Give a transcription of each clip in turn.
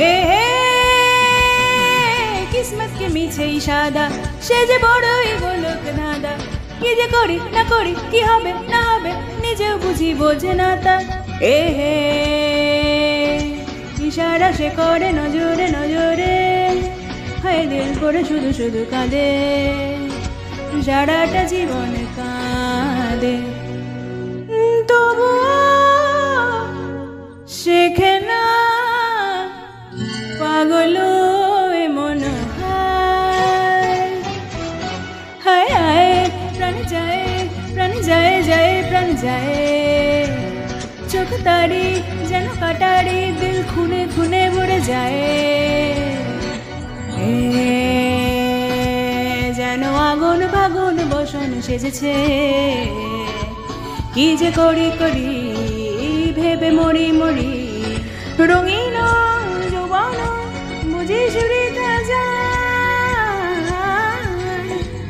এ হে কিসমত কে মিছে ইশারা সে যে বড়ই গোলক ধাঁধা কি যে করি না করি কি হবে না হবে নিজেও বুঝি বোঝে না তা এ হে ইশারা সে করে নজরে নজরে হায় দিল করে শুধু শুধু কাঁদে সারাটা জীবন কাঁদে তবু শেখে না পাগল মন হায় হায় হায় প্রাণ যায় প্রাণ যায় যায় প্রাণ যায় চোখ তারি যেন কাটারি দিল খুনে খুনে ভরে যায় যেন আগুন ভাগুন বসন সেজেছে কি যে করি করি ভেবে মরি মরি রঙিন যৌবন বুঝি সুরে তাজা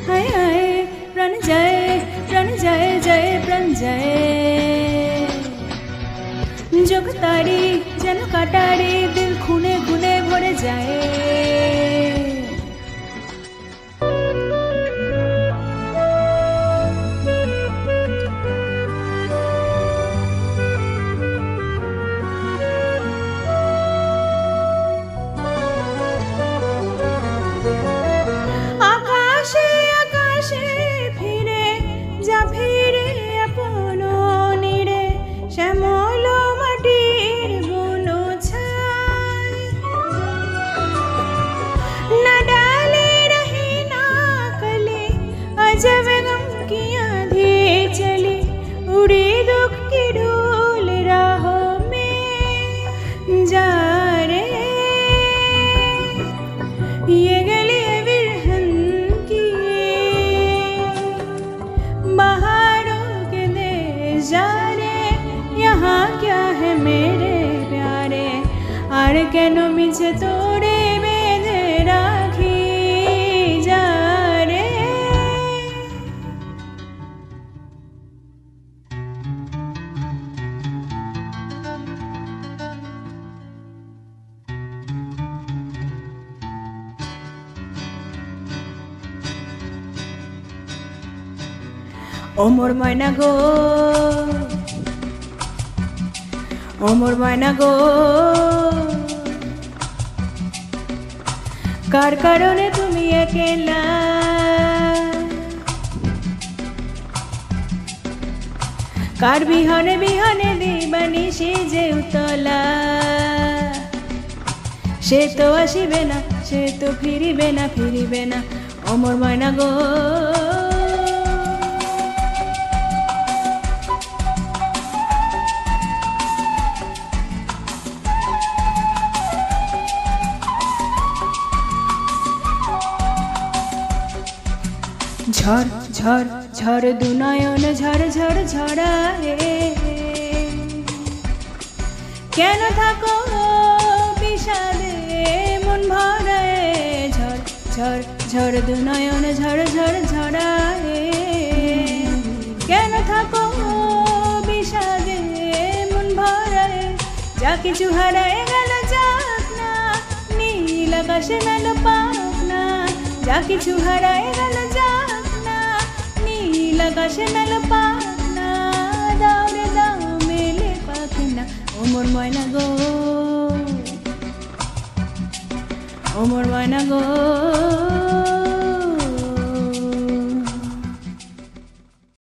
হায় হায় প্রাণ যায় প্রাণ যায় যায় প্রাণ যায় চোখ তারি যেন কাটারি দিল খুনে খুনে ভরে যায় আকাশে আকাশে ফিরে যা ফিরে আপন নিরে শ্যামল মাটির বুনো ছায় না ডালে রহি না কলি अजब गम की आंधी चली उड़ी दुख की डोल राहों में जा रे ये गली बिरहन की बहारों के देश जा रे यहाँ क्या है मेरे प्यारे আর কেন মিছে তোরে বেঁধে রাখি যা রে ওমর ময়না গো ওমর ময়না গো কার কারণে তুমি একেলা কার বিহনে বিহনে দিবানি সে যে উতলা সে তো আসিবে না সে তো ফিরিবে না ওমর ময়না গো ঝড় ঝড় ঝড় দুনয়ন ঝড় ঝড় ঝড়ায় কেন থাকো বিষাদে মন ভরায় ঝড় ঝড় ঝড় দুনয়ন ঝড় ঝড় ঝড়ায় কেন থাকো বিষাদে মন ভরায় যা কিছু হারায় গেল যাক না নীল আকাশে মেলো পাক না যা কিছু হারায় গেল যাক আকাশে মেলো পাক না দাও রে দাও মেলে পাখি না ওমর ময়না গো ওমর ময়না গো